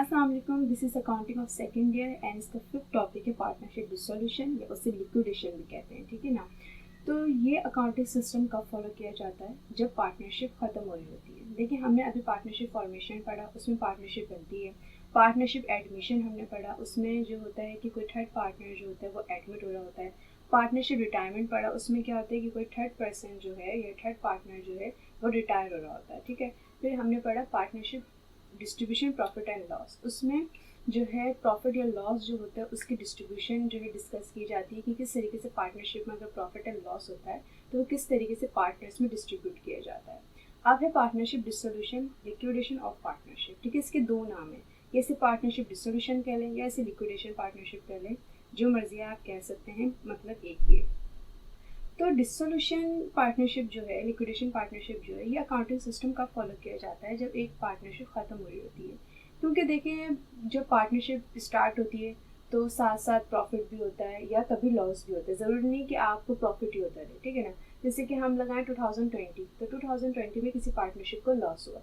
अस्सलाम वालेकुम, this is accounting of second year and इसका फिफ्थ टॉपिक है पार्टनरशिप डिसोल्यूशन या उसे लिक्विडेशन भी कहते हैं, ठीक है ना। तो ये अकाउंटिंग सिस्टम कब फॉलो किया जाता है? जब पार्टनरशिप ख़त्म हो रही होती है। देखिए, हमने अभी पार्टनरशिप फॉर्मेशन पढ़ा, उसमें पार्टनरशिप बनती है। पार्टनरशिप एडमिशन हमने पढ़ा, उसमें जो होता है कि कोई थर्ड पार्टनर जो होता है वो एडमिट हो रहा होता है। पार्टनरशिप रिटायरमेंट पढ़ा, उसमें क्या होता है कि कोई थर्ड पर्सन जो है या थर्ड पार्टनर जो है वो रिटायर हो रहा होता है, ठीक है। फिर हमने पढ़ा partnership distribution profit and loss, उसमें जो है प्रॉफिट या लॉस जो होता है उसकी डिस्ट्रीब्यूशन जो है डिस्कस की जाती है कि किस तरीके से पार्टनरशिप में अगर प्रॉफिट एंड लॉस होता है तो वो किस तरीके से पार्टनर्स में डिस्ट्रीब्यूट किया जाता है। अब है partnership dissolution, liquidation of partnership, ठीक है। इसके दो नाम हैं, या इसे पार्टनरशिप डिसोल्यूशन कह लें या इसे लिक्विडेशन पार्टनरशिप कह लें, जो मर्जी आप कह सकते हैं, मतलब एक ही है। तो डिसोल्यूशन पार्टनरशिप जो है, लिक्विडेशन पार्टनरशिप जो है, ये अकाउंटिंग सिस्टम का फॉलो किया जाता है जब एक पार्टनरशिप ख़त्म हो रही होती है। क्योंकि देखिए, जब पार्टनरशिप स्टार्ट होती है तो साथ साथ प्रॉफिट भी होता है या कभी लॉस भी होता है। ज़रूरी नहीं कि आपको प्रॉफिट ही होता रहे, ठीक है ना। जैसे कि हम लगाएं 2020, तो 2020 में किसी पार्टनरशिप को लॉस हुआ,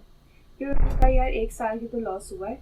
फिर उन्होंने कहा यार एक साल की तो लॉस हुआ है,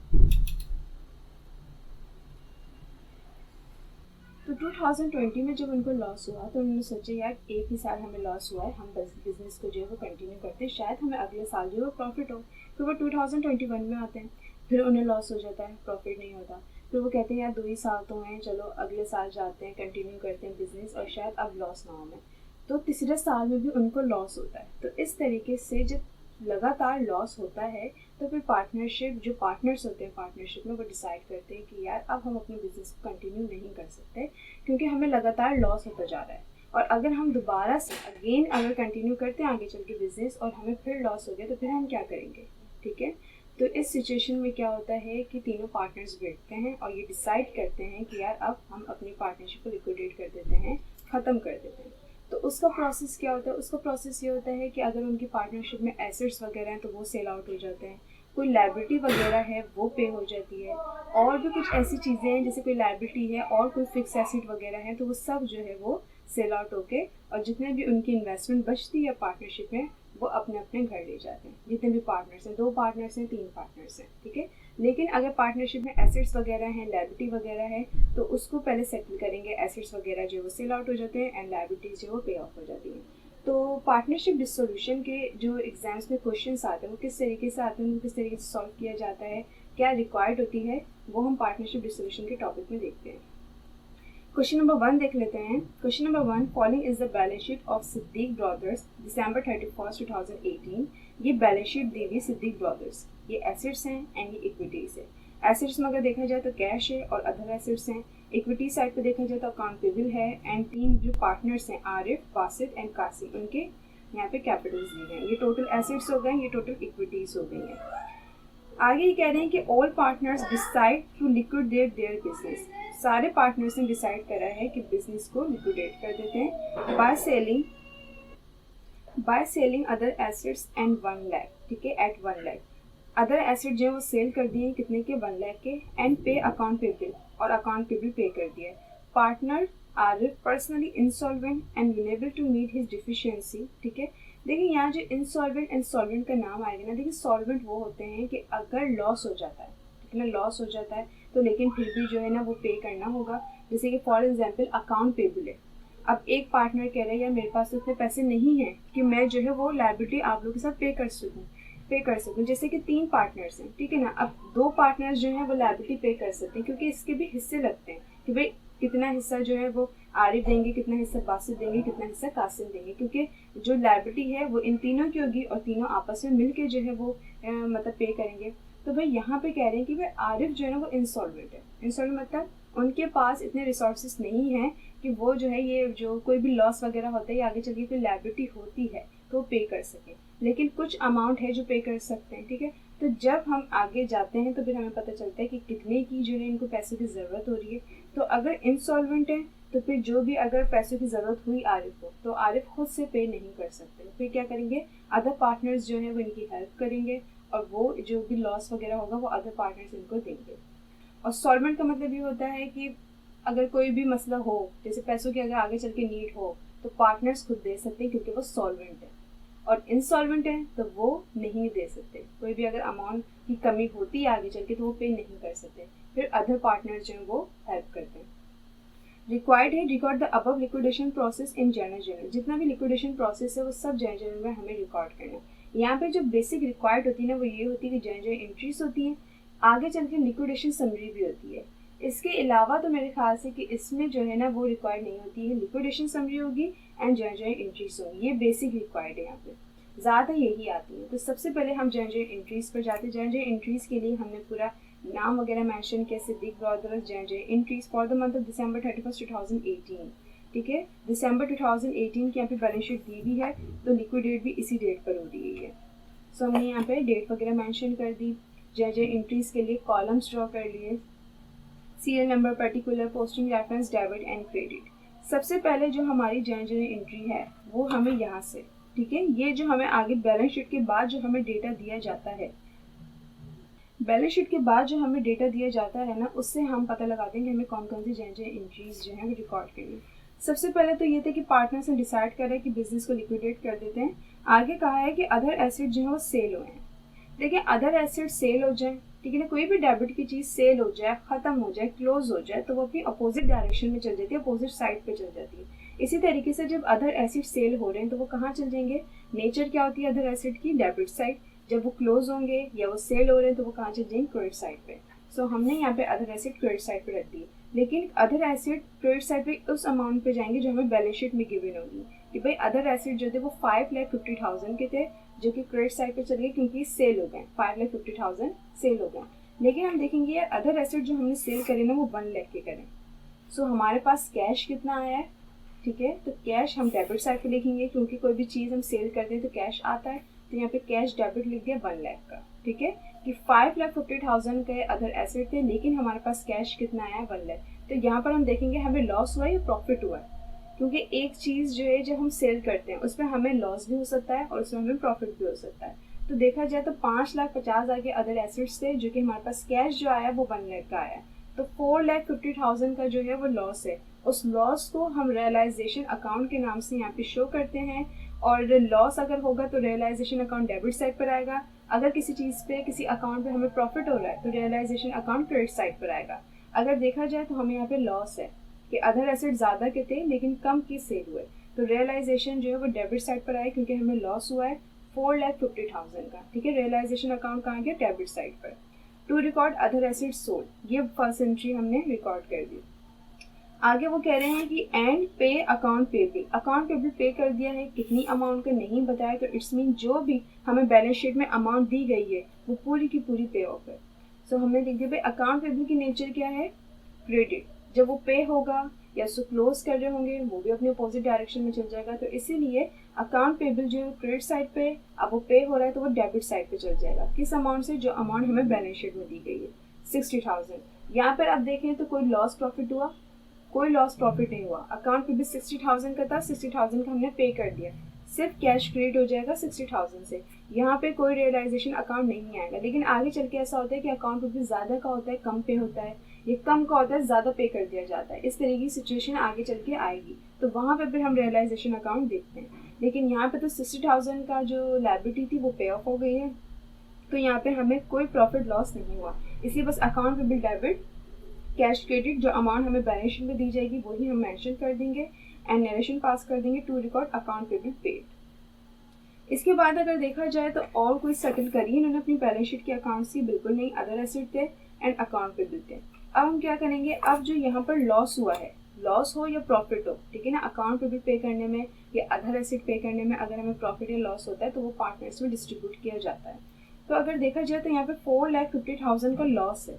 तो 2020 में जब उनको लॉस हुआ तो उन्होंने सोचा यार एक ही साल हमें लॉस हुआ है, हम बिजनेस को जो है वो कंटिन्यू करते हैं, शायद हमें अगले साल जो है वो प्रॉफिट हो। फिर वो 2021 में आते हैं, फिर उन्हें लॉस हो जाता है, प्रॉफिट नहीं होता। फिर वो कहते हैं यार 2 ही साल तो हैं, चलो अगले साल जाते हैं, कंटिन्यू करते हैं बिजनेस और शायद अब लॉस ना हो हमें। तो तीसरे साल में भी उनको लॉस होता है। तो इस तरीके से जब लगातार लॉस होता है तो फिर पार्टनरशिप, जो पार्टनर्स होते हैं पार्टनरशिप में, वो डिसाइड करते हैं कि यार अब हम अपने बिजनेस को कंटिन्यू नहीं कर सकते क्योंकि हमें लगातार लॉस होता जा रहा है। और अगर हम दोबारा से अगेन अगर कंटिन्यू करते हैं आगे चल के बिजनेस और हमें फिर लॉस हो गया तो फिर हम क्या करेंगे, ठीक है। तो इस सिचुएशन में क्या होता है कि तीनों पार्टनर्स बैठते हैं और ये डिसाइड करते हैं कि यार अब हम अपनी पार्टनरशिप को लिक्विडेट कर देते हैं, ख़त्म कर देते हैं। तो उसका प्रोसेस क्या होता है? उसका प्रोसेस ये होता है कि अगर उनकी पार्टनरशिप में एसेट्स वगैरह हैं तो वो सेल आउट हो जाते हैं, कोई लायबिलिटी वगैरह है वो पे हो जाती है, और भी कुछ ऐसी चीज़ें हैं जैसे कोई लायबिलिटी है और कोई फिक्स एसेट वगैरह है तो वो सब जो है वो सेल आउट होके, और जितने भी उनकी इन्वेस्टमेंट बचती है पार्टनरशिप में वो अपने अपने घर ले जाते हैं। जितने भी पार्टनर्स हैं, 2 पार्टनर्स हैं, 3 पार्टनर्स हैं, ठीक है। लेकिन अगर पार्टनरशिप में एसेट्स वगैरह हैं, लायबिलिटी वगैरह है, तो उसको पहले सेटल करेंगे। एसेट्स वगैरह जो है वो सेल आउट हो जाते हैं एंड लायबिलिटीज जो है वो पे ऑफ हो जाती हैं। तो पार्टनरशिप डिसोल्यूशन के जो एग्जाम्स में क्वेश्चंस आते हैं वो किस तरीके से आते हैं, उनको किस तरीके से सॉल्व किया जाता है, क्या रिक्वायर्ड होती है, वो हम पार्टनरशिप डिसोल्यूशन के टॉपिक में देखते हैं। क्वेश्चन नंबर 1 देख लेते हैं। Question number 1, following is the balance sheet of Siddique brothers December 31, 2018। ये बैलेंस शीट दी हुई सिद्दीक ब्रदर्स, ये एसेट्स हैं एंड ये इक्विटीज है। एसेट्स में अगर देखा जाए तो कैश है और अदर एसेट्स हैं। इक्विटी साइड पे देखा जाए तो अकाउंट पेबल है एंड 3 जो पार्टनर्स हैं आरिफ, बासित एंड कासिम, उनके यहाँ पे कैपिटल्स दिए गए हैं। ये टोटल एसेट्स हो गए, ये टोटल इक्विटीज हो गई हैं। आगे ये कह रहे हैं कि all partners decide to liquidate their business. सारे पार्टनर्स ने डिसाइड करा है कि बिजनेस को लिक्विडेट कर देते हैं by selling other assets and 1 lakh, ठीक है, एट 1 लाख। अदर एसेट जो है वो सेल कर दिए कितने के, 1 लाख के, एंड पे अकाउंट पेबल, और अकाउंट पेबल पे कर दिया है। Partner Arif personally insolvent and unable to meet his deficiency, ठीक है। देखिए यहाँ जो इंसॉल्वेंट एंड सॉल्वेंट का नाम आएगा ना, देखिए सॉल्वेंट वो होते हैं कि अगर लॉस हो जाता है, ठीक है ना, लॉस हो जाता है तो लेकिन फिर भी जो है ना वो पे करना होगा। जैसे कि फॉर एग्जांपल अकाउंट पेबल है, अब एक पार्टनर कह रहा है यार मेरे पास तो इतने पैसे नहीं हैं कि मैं जो है वो लायबिलिटी आप लोगों के साथ पे कर सकूँ। जैसे कि 3 पार्टनर्स हैं, ठीक है ना, अब 2 पार्टनर्स जो हैं वो लायबिलिटी पे कर सकते हैं क्योंकि इसके भी हिस्से लगते हैं कि भाई कितना हिस्सा जो है वो आरिफ देंगे, कितना हिस्सा बासित देंगे, कितना हिस्सा कासिम देंगे, क्योंकि जो लायबिलिटी है वो इन तीनों की होगी और तीनों आपस में मिलके जो है वो मतलब पे करेंगे। तो भाई यहाँ पे कह रहे हैं कि भाई आरिफ जो है ना वो इंसॉल्वेंट है। इंसॉल्वेंट मतलब उनके पास इतने रिसोर्सेज नहीं हैं कि वो जो है ये जो कोई भी लॉस वगैरह होता है या आगे चल के कोई लायबिलिटी होती है तो पे कर सके, लेकिन कुछ अमाउंट है जो पे कर सकते हैं, ठीक है। तो जब हम आगे जाते हैं तो फिर हमें पता चलता है कि कितने की जो है इनको पैसों की ज़रूरत हो रही है। तो अगर इंसॉल्वेंट है तो फिर जो भी अगर पैसों की ज़रूरत हुई आरिफ को तो आरिफ खुद से पे नहीं कर सकते, फिर क्या करेंगे, अदर पार्टनर्स जो है वो इनकी हेल्प करेंगे और वो जो भी लॉस वगैरह होगा वो अदर पार्टनर्स इनको देंगे। और सॉल्वेंट का मतलब ये होता है कि अगर कोई भी मसला हो, जैसे पैसों की अगर आगे चल के नीड हो तो पार्टनर्स खुद दे सकते हैं क्योंकि वो सॉल्वेंट है, और इंसॉल्वेंट है तो वो नहीं दे सकते। कोई भी अगर अमाउंट की कमी होती है आगे चल के तो वो पे नहीं कर सकते, फिर अदर पार्टनर्स जो हैं वो हेल्प करते हैं। रिक्वायर्ड है record the above liquidation process in journal. जितना भी लिक्विडेशन प्रोसेस है वो सब जर्नल में हमें रिकॉर्ड करना है। यहाँ पे जो बेसिक रिक्वायर्ड होती है ना वो ये होती है कि जर्नल एंट्रीज होती हैं, आगे चल के लिक्विडेशन समरी भी होती है। इसके अलावा तो मेरे ख्याल से कि इसमें जो है ना वो रिक्वायर्ड नहीं होती है, लिक्विडेशन समरी होगी एंड जर्नल एंट्रीज होंगी, ये बेसिक रिक्वायर्ड है यहाँ पे, ज़्यादा यही आती है। तो सबसे पहले हम जर्नल एंट्रीज पर जाते हैं। जर्नल एंट्रीज के लिए हमने पूरा नाम वगैरह मेंशन किया, Siddique brothers journal entries for the month of December 31, 2018। ठीक है, दिसंबर 2018 की यहाँ पे बैलेंस शीट दी हुई है, तो लिक्विडेट भी इसी डेट पर हो रही है। सो हमने यहाँ पे डेट वगैरह मेंशन कर दी। जर्नल एंट्रीज के लिए कॉलम्स ड्रॉ कर लिए, serial number, particular, posting reference, debit and credit. सबसे पहले जो हमारी जर्नल एंट्री है वो हमें यहाँ से, ठीक है, ये जो हमें आगे बैलेंस शीट के बाद जो हमें डेटा दिया जाता है, बैलेंस शीट के बाद जो हमें डेटा दिया जाता है ना, उससे हम पता लगाते हैं कि हमें कौन कौन सी जर्नल एंट्रीज जो है वो रिकॉर्ड करनी। सबसे पहले तो ये थे कि पार्टनर्स ने डिसाइड करा कि बिजनेस को लिक्विडेट कर देते हैं। आगे कहा है कि अदर एसेट जो है वो सेल हुए हैं। देखिए, अदर एसेट सेल हो जाए, ठीक है ना, कोई भी डेबिट की चीज़ सेल हो जाए, ख़त्म हो जाए, क्लोज हो जाए, तो वो अपनी अपोजिट डायरेक्शन में चल जाती है, अपोजिट साइड पे चल जाती है। इसी तरीके से जब अदर एसेट सेल हो रहे हैं तो वो कहाँ चल जाएंगे, नेचर क्या होती है अदर एसेट की, डेबिट साइड। जब वो क्लोज होंगे या वो सेल हो रहे हैं तो वो कहाँ चल जाएंगे, क्रेडिट साइड पे। सो हमने यहाँ पे अदर एसेट क्रेडिट साइड पे रख दी, लेकिन अदर एसेट क्रेडिट साइड पे उस अमाउंट पे जाएंगे जो हमें बैलेंस शीट में गिवन होगी कि भाई अदर एसेट जो थे वो 5,50,000 के थे, जो कि क्रेडिट साइड पे चल गए क्योंकि सेल हो गए, 5,50,000 सेल हो गए। लेकिन हम देखेंगे यार अदर एसेट जो हमने सेल करे ना वो 1 लाख के करें। सो हमारे पास कैश कितना आया है, ठीक है, तो कैश हम डेबिट साइड पे लिखेंगे क्योंकि कोई भी चीज़ हम सेल करते हैं तो कैश आता है, तो यहाँ पे कैश डेबिट लिख दिया 1 लाख का। ठीक है, कि 5,50,000 के अदर एसेट थे लेकिन हमारे पास कैश कितना आया है, 1 लाख। तो यहाँ पर हम देखेंगे हमें लॉस हुआ या प्रॉफिट हुआ है, क्योंकि एक चीज़ जो है जब हम सेल करते हैं उसमें हमें लॉस भी हो सकता है और उसमें हमें प्रॉफिट भी हो सकता है। तो देखा जाए तो 5,50,000 के अदर एसेट्स थे, जो कि हमारे पास कैश जो आया वो 1 लाख का आया, तो 4,50,000 का जो है वो लॉस है। उस लॉस को हम रियलाइजेशन अकाउंट के नाम से यहाँ पे शो करते हैं, और लॉस अगर होगा तो रियलाइजेशन अकाउंट डेबिट साइड पर आएगा, अगर किसी चीज़ पे किसी अकाउंट पे हमें प्रॉफिट हो रहा है तो रियलाइजेशन अकाउंट क्रेडिट साइड पर आएगा। अगर देखा जाए तो हमें यहाँ पे लॉस है कि अदर एसेट ज़्यादा के थे लेकिन कम की सेल हुए, तो रियलाइजेशन जो है वो डेबिट साइड पर आए क्योंकि हमें लॉस हुआ है 4,50,000 का। ठीक है, रियलाइजेशन अकाउंट कहाँ गया, डेबिट साइड पर। To record other asset sold, ये फर्स्ट एंट्री हमने रिकॉर्ड कर दी। आगे वो कह रहे हैं कि and pay account payable, account payable pay कर दिया है, कितनी अमाउंट का नहीं बताया, तो इट्स मीन जो भी हमें बैलेंस शीट में अमाउंट दी गई है वो पूरी की पूरी पे ऑफ है। सो हमने लिख दिया भाई अकाउंट पेबल की नेचर क्या है, क्रेडिट। जब वो पे होगा या उसको क्लोज कर रहे होंगे वो भी अपने अपोजिट डायरेक्शन में चल जाएगा, तो इसीलिए अकाउंट पेबल जो है क्रेडिट साइड पे, अब वो पे हो रहा है तो वो डेबिट साइड पे चल जाएगा। किस अमाउंट से, जो अमाउंट हमें बैलेंस शीट में दी गई है 60,000। यहाँ पर अब देखें तो कोई लॉस प्रॉफिट हुआ, कोई लॉस प्रॉफिट नहीं हुआ। अकाउंट पे भी 60,000 का था, 60,000 का हमने पे कर दिया, सिर्फ कैश क्रेडिट हो जाएगा 60,000 से। यहाँ पे कोई रियलाइजेशन अकाउंट नहीं आएगा। लेकिन आगे चल के ऐसा होता है कि अकाउंट पे भी ज़्यादा का होता है, कम पे होता है, ये कम का होता है, ज़्यादा पे कर दिया जाता है, इस तरह की सिचुएशन आगे चल के आएगी, तो वहाँ पे फिर हम रियलाइजेशन अकाउंट देखते हैं। लेकिन यहाँ पे तो 60,000 का जो लायबिलिटी थी वो पे ऑफ हो गई है, तो यहाँ पे हमें कोई प्रॉफिट लॉस नहीं हुआ, इसलिए बस अकाउंट पे बिल डेबिट, कैश क्रेडिट, जो अमाउंट हमें बैलेंस शीट में दी जाएगी वही हम मेंशन कर देंगे एंड नरेशन पास कर देंगे to record account payable paid. इसके बाद अगर देखा जाए तो और कोई सेटल करिए इन्होंने अपनी बैलेंस शीट के अकाउंट से, बिल्कुल नहीं, अदर एसेट थे एंड अकाउंट पेबल थे। अब हम क्या करेंगे, अब जो यहाँ पर लॉस हुआ है, लॉस हो या प्रॉफिट हो, ठीक है ना, अकाउंट पेबल पे करने में या अदर एसेट पे करने में अगर हमें प्रॉफिट या लॉस होता है तो वो पार्टनर्स में डिस्ट्रीब्यूट किया जाता है। तो अगर देखा जाए तो यहाँ पे 4,50,000 का लॉस है,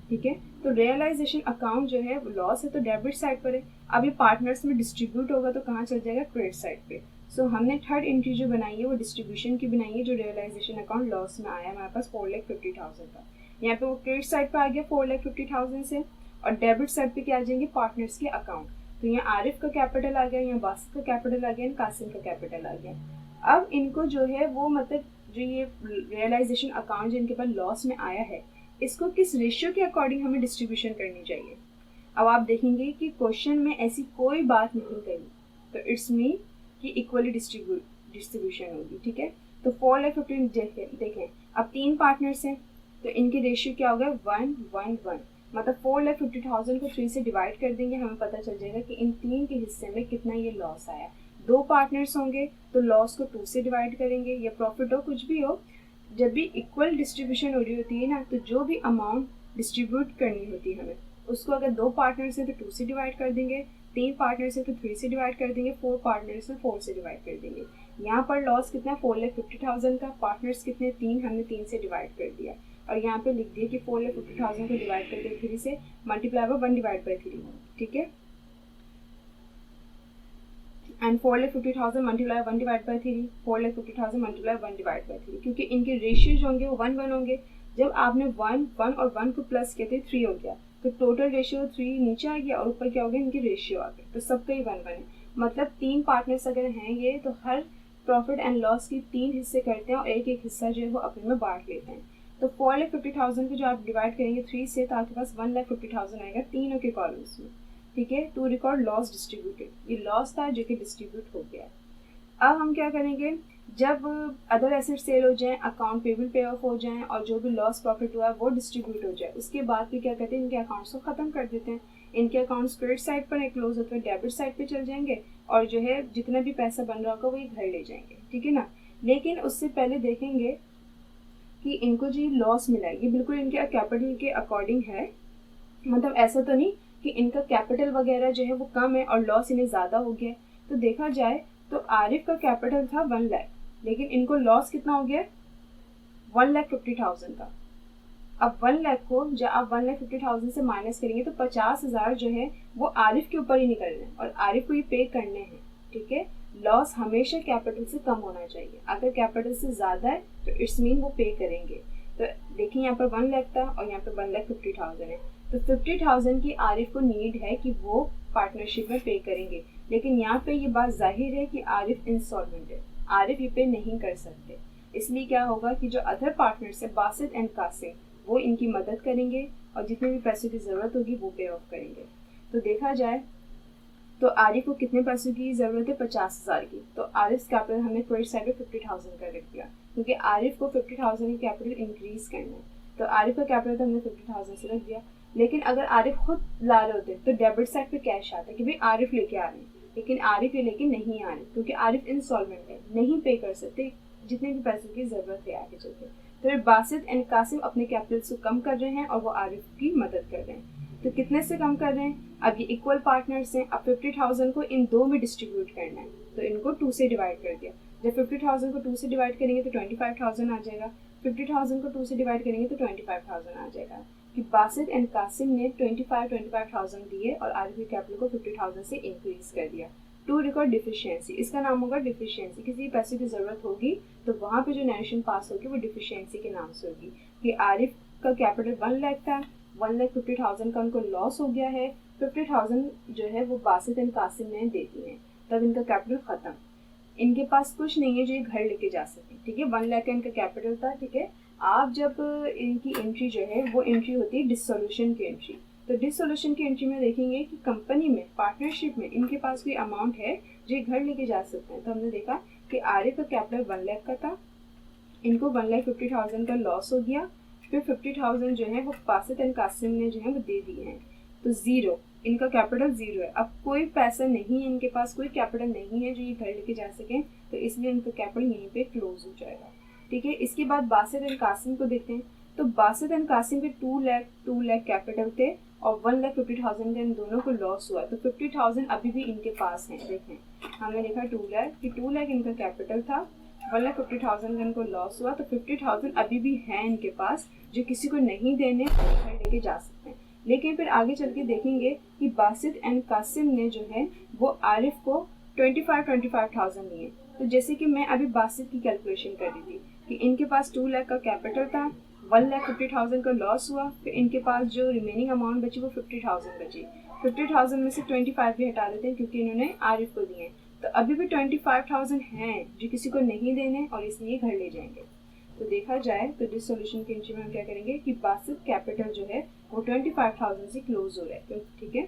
ठीक है, तो रियलाइजेशन अकाउंट जो है लॉस है तो डेबिट साइड पर है। अब ये पार्टनर्स में डिस्ट्रीब्यूट होगा तो कहाँ चल जाएगा, क्रेडिट साइड पे। सो हमने थर्ड एंट्री जो बनाई है वो डिस्ट्रीब्यूशन की बनाई है, जो रियलाइजेशन अकाउंट लॉस में आया हमारे पास 4,50,000 का। यहाँ पे वो क्रेडिट साइड पर आ गया 4,50,000 से, और डेबिट साइड पे क्या आ जाएंगे, पार्टनर्स के अकाउंट। तो यहाँ आरिफ का कैपिटल आ गया, यहाँ बासित का कैपिटल आ गया, कासिम का कैपिटल आ गया। अब इनको जो है वो मतलब जो ये रियलाइजेशन अकाउंट जिनके पास लॉस में आया है, इसको किस रेशियो के अकॉर्डिंग हमें डिस्ट्रीब्यूशन करनी चाहिए। अब आप देखेंगे कि क्वेश्चन में ऐसी कोई बात नहीं कही, तो इट्स मीन कि इक्वली डिस्ट्रीब्यूशन होगी। ठीक है, तो 4,50,000 देखें, अब 3 पार्टनर्स हैं, तो इनकी रेशियो क्या हो गया 1:1:1, मतलब 4,50,000 को 3 से डिवाइड कर देंगे, हमें पता चल जाएगा कि इन 3 के हिस्से में कितना ये लॉस आया। 2 पार्टनर्स होंगे तो लॉस को 2 से डिवाइड करेंगे, या प्रॉफिट हो कुछ भी हो, जब भी इक्वल डिस्ट्रीब्यूशन हो रही होती है ना, तो जो भी अमाउंट डिस्ट्रीब्यूट करनी होती है हमें, उसको अगर 2 पार्टनर्स हैं तो 2 से डिवाइड कर देंगे, 3 पार्टनर्स हैं तो 3 से डिवाइड कर देंगे, 4 पार्टनर्स हैं 4 से डिवाइड कर देंगे। यहाँ पर लॉस कितना 4,50,000 का, पार्टनर्स कितने 3, हमने 3 से डिवाइड कर दिया, और यहाँ पे लिख दिया कि 4,50,000 को डिवाइड करके 3 से मल्टीप्लाई बाय 1/3, ठीक है। एंड 4,50,000 मल्टीप्लाई 1/3, 4,50,000 मल्टीप्लाई 1/3, क्योंकि इनके रेशियो जो होंगे वो 1:1 होंगे। जब आपने 1 और 1 को प्लस किया तो 3 हो गया, तो टोटल रेशियो 3 नीचे आ गया और ऊपर क्या हो गया, इनकी रेशियो आ गया, तो सबका ही 1:1 है। मतलब 3 पार्टनर्स अगर हैं ये, तो हर प्रॉफिट एंड लॉस की 3 हिस्से करते हैं और एक एक हिस्सा जो है वो अपने में बांट लेते हैं। तो 4,50,000 को जो आप डिवाइड करेंगे 3 से, तो आपके पास 1,50,000 आएगा तीनों के कॉलम्स में, ठीक है। टू रिकॉर्ड लॉस डिस्ट्रीब्यूटेड, ये लॉस था जो कि डिस्ट्रीब्यूट हो गया। अब हम क्या करेंगे, जब अदर एसेट सेल हो जाए, अकाउंट पेबल पे ऑफ हो जाए और जो भी लॉस प्रॉफिट हुआ है वो डिस्ट्रीब्यूट हो जाए, उसके बाद फिर क्या करते हैं, इनके अकाउंट्स को ख़त्म कर देते हैं। इनके अकाउंट्स क्रेडिट साइड पर क्लोज होते हुए डेबिट साइड पे चल जाएंगे, और जो है जितना भी पैसा बन रहा होगा वही घर ले जाएंगे, ठीक है ना। लेकिन उससे पहले देखेंगे कि इनको जो लॉस मिला है ये बिल्कुल इनके कैपिटल के अकॉर्डिंग है, मतलब ऐसा तो नहीं कि इनका कैपिटल वगैरह जो है वो कम है और लॉस इन्हें ज़्यादा हो गया। तो देखा जाए तो आरिफ का कैपिटल था 1 लाख, लेकिन इनको लॉस कितना हो गया 1,50,000 का। अब 1 लाख को जब आप 1,50,000 से माइनस करेंगे तो 50,000 जो है वो आरिफ के ऊपर ही निकलने हैं और आरिफ को ये पे करने हैं, ठीक है। लॉस हमेशा कैपिटल से कम होना चाहिए, अगर कैपिटल से ज़्यादा है तो इट्स मीन वो पे करेंगे। तो देखिए यहाँ पर 1 लाख था और यहाँ पर 1,50,000 है, तो 50,000 की आरिफ को नीड है कि वो पार्टनरशिप में पे करेंगे, लेकिन यहाँ पे ये बात जाहिर है कि आरिफ इंसॉल्वेंट है, आरिफ ये पे नहीं कर सकते। इसलिए क्या होगा कि जो अदर पार्टनर्स है बासित एंड कासिम, वो इनकी मदद करेंगे और जितने भी पैसों की ज़रूरत होगी वो पे ऑफ करेंगे। तो देखा जाए तो आरिफ को कितने पैसों की ज़रूरत है 50,000 की, तो आरिफ कैपिटल हमने क्रेडिट साइड पे 50,000 का रख दिया, क्योंकि आरिफ को 50,000 की कैपिटल इंक्रीज करना है। तो आरिफ का कैपिटल तो हमने 50,000 से रख दिया, लेकिन अगर आरिफ खुद ला रहे होते तो डेबिट साइड पे कैश आता है कि भाई आरिफ लेके आ रहे हैं, लेकिन आरिफ ये लेके नहीं आ रहे क्योंकि आरिफ इंसॉल्वेंट है, नहीं पे कर सकते जितने भी पैसों की ज़रूरत है आगे चलते। तो फिर बासित एंड कासिम अपने कैपिटल को कम कर रहे हैं और वो आरिफ की मदद कर रहे हैं। तो कितने से कम कर रहे हैं, अब ये इक्वल पार्टनर्स हैं, अब 50,000 को इन 2 में डिस्ट्रीब्यूट करना है, तो इनको 2 से डिवाइड कर दिया। जब 50,000 को 2 से डिवाइड करेंगे तो 25,000 आ जाएगा, 50,000 को 2 से डिवाइड करेंगे तो 25,000 आ जाएगा। कि बासित एंड कासिम ने 25,000 दिए और आरिफ के कैपिटल को 50,000 से इंक्रीज कर दिया। टू रिकॉर्ड डिफिशियंसी, इसका नाम होगा डिफिशियंसी। किसी पैसे की ज़रूरत होगी तो वहाँ पे जो नरेशन पास होगी वो डिफिशियंसी के नाम से होगी कि आरिफ का कैपिटल 1 लाख था, 1,50,000 का उनको लॉस हो गया है, 50,000 जो है वो बासित एंड कासिम ने दे दी है, तब इनका कैपिटल ख़त्म। इनके पास कुछ नहीं है जो ये घर लेके जा सके, ठीक है। 1 लाख का इनका कैपिटल था, ठीक है। आप जब इनकी एंट्री जो है वो एंट्री होती है डिसोल्यूशन की एंट्री, तो डिसोल्यूशन की एंट्री में देखेंगे कि कंपनी में पार्टनरशिप में इनके पास कोई अमाउंट है जो ये घर लेके जा सकते हैं। तो हमने देखा कि आरिफ का कैपिटल 1 लाख का था, इनको 1,50,000 का लॉस हो गया, फिर 50,000 जो है वो बासित एंड कासिम ने जो है वो दे दिए हैं, तो ज़ीरो, इनका कैपिटल 0 है। अब कोई पैसा नहीं है इनके पास, कोई कैपिटल नहीं है जो ये घर लेके जा सकें, तो इसलिए इनका कैपिटल यहीं पे क्लोज हो जाएगा, ठीक है। इसके बाद बासित एंड कासिम को देखते हैं, तो बासित एंड कासिम के 2 लाख कैपिटल थे और 1,50,000 का इन दोनों को लॉस हुआ, तो 50,000 अभी भी इनके पास हैं। देखें हमने देखा 2 लाख कि 2 लाख इनका कैपिटल था, 1,50,000 का इनको लॉस हुआ, तो 50,000 अभी भी हैं इनके पास जो किसी को नहीं देने और घर लेके जा सकते हैं। लेकिन फिर आगे चल के देखेंगे कि बासित एंड कासिम ने जो है वो आरिफ को 25,000 दिए। तो जैसे कि मैं अभी बासित की कैलकुलेशन कर रही थी कि इनके पास 2 लाख का कैपिटल था, 1,50,000 का लॉस हुआ, फिर इनके पास जो रिमेनिंग अमाउंट बची वो 50,000 बची। 50,000 में से 25 भी हटा देते हैं क्योंकि इन्होंने आरिफ को दिए, तो अभी भी 25,000 हैं जो किसी को नहीं देने और इसलिए घर ले जाएंगे। तो देखा जाए तो डिसोल्यूशन के एंट्री में हम क्या करेंगे कि बासित कैपिटल जो है वो 25,000 से क्लोज हो रहा है, ठीक है।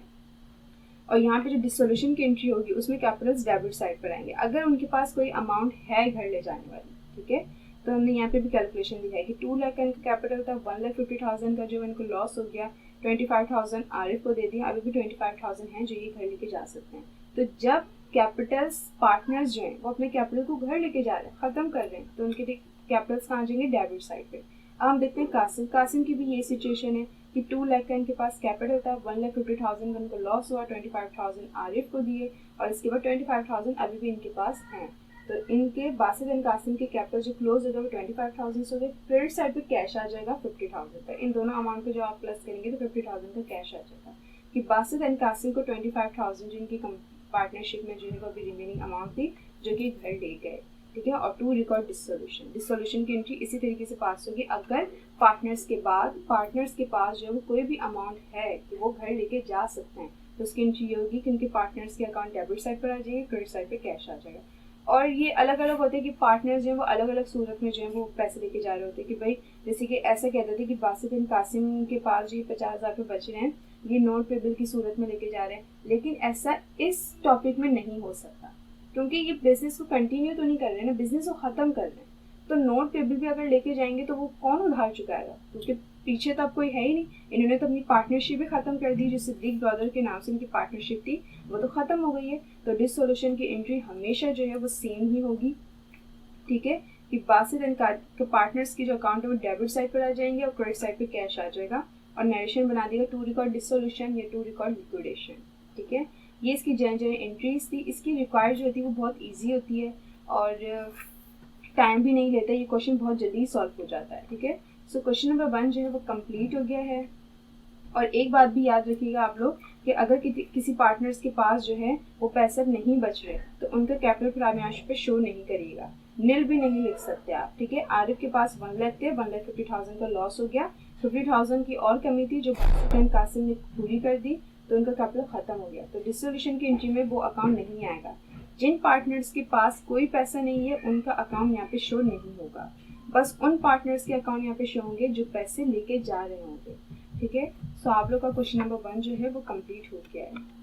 और यहाँ पे जो डिसोल्यूशन की एंट्री होगी उसमें कैपिटल्स डेबिट साइड पर आएंगे अगर उनके पास कोई अमाउंट है घर ले जाने वाली, ठीक है। तो हमने यहाँ पे भी कैलकुलेशन दिया है कि 2 लाख का इनका कैपिटल था, 1,50,000 का जो इनको लॉस हो गया, 25,000 आरिफ को दे दिया, अभी भी 25,000 हैं जो ये घर लेके जा सकते हैं। तो जब कैपिटल्स पार्टनर्स जो हैं वो अपने कैपिटल को घर लेके जा रहे हैं, ख़त्म कर रहे हैं, तो उनके कैपिटल्स कहाँ जाएंगे, डेबिट साइड पे। अब हम देखते हैं कासिम की भी ये सिचुएशन है कि 2 लाख का इनके पास कैपिटल था, 1,50,000 का उनको लॉस हुआ, 25,000 आरिफ को दिए और इसके बाद 25,000 अभी भी इनके पास हैं। तो इनके बासित एंड कासिम के कैपिटल जो क्लोज होगा वो 25,000 हो गए। क्रेडिट साइड पे कैश आ जाएगा 50,000 का। इन दोनों अमाउंट को जो आप प्लस करेंगे तो 50,000 का कैश आ जाएगा कि बासित एंड कासिम को 25,000 जो इनकी पार्टनरशिप में जो है वो अभी रिमेनिंग अमाउंट थी जो कि घर ले गए, ठीक है। और टू रिकॉर्ड डिसोल्यूशन की एंट्री इसी तरीके से पास होगी अगर पार्टनर्स के पास जो कोई भी अमाउंट है कि वो घर लेके जा सकते हैं, तो उसकी एंट्री ये होगी कि उनके पार्टनर्स के अकाउंट डेबिट साइड पर आ जाएंगे, क्रेडिट साइड पे कैश आ जाएगा। और ये अलग अलग होते हैं कि पार्टनर्स जो है वो अलग अलग सूरत में जो है वो पैसे लेके जा रहे होते हैं कि भाई जैसे कि ऐसा कहते थे कि बासित एंड कासिम के पास जो 50,000 रुपये बच रहे हैं ये नोट पेबल की सूरत में लेके जा रहे हैं, लेकिन ऐसा इस टॉपिक में नहीं हो सकता क्योंकि ये बिजनेस को कंटिन्यू तो नहीं कर रहे हैं ना, बिजनेस को ख़त्म कर रहे हैं। तो नोट पेबल भी अगर लेके जाएंगे तो वो कौन उधार चुकाएगा, क्योंकि पीछे तो अब कोई है ही नहीं। इन्होंने तो अपनी पार्टनरशिप भी ख़त्म कर दी, जो सिद्दीक ब्रदर के नाम से इनकी पार्टनरशिप थी वो तो ख़त्म हो गई है। तो डिसोल्यूशन की एंट्री हमेशा जो है वो सेम ही होगी, ठीक है, कि बासित एंड के पार्टनर्स की जो अकाउंट है वो डेबिट साइड पर आ जाएंगे और क्रेडिट साइड पे कैश आ जाएगा। और नरेशन बना देगा टू रिकॉर्ड डिसोल्यूशन या टू रिकॉर्ड लिक्विडेशन, ठीक है। ये इसकी जन एंट्रीज थी। इसकी रिक्वायर्ड जो होती है वो बहुत ईजी होती है और टाइम भी नहीं लेता, ये क्वेश्चन बहुत जल्दी सॉल्व हो जाता है, ठीक है। सो क्वेश्चन नंबर 1 जो है वो कंप्लीट हो गया है। और एक बात भी याद रखिएगा आप लोग कि अगर किसी पार्टनर्स के पास जो है वो पैसे नहीं बच रहे तो उनका कैपिटल फिर पे शो नहीं करिएगा, नील भी नहीं लिख सकते आप, ठीक है। आरिफ के पास 1 लाख थे, 1,50,000 का लॉस हो गया, 50,000 की और कमी थी जो कासिम ने पूरी कर दी, तो उनका कैपिटल खत्म हो गया। तो डिसोल्यूशन की एंट्री में वो अकाउंट नहीं आएगा। जिन पार्टनर्स के पास कोई पैसा नहीं है उनका अकाउंट यहाँ पे शो नहीं होगा, बस उन पार्टनर्स के अकाउंट यहाँ पे शो होंगे जो पैसे लेके जा रहे होंगे, ठीक है। सो आप लोग का क्वेश्चन नंबर 1 जो है वो कंप्लीट हो गया है।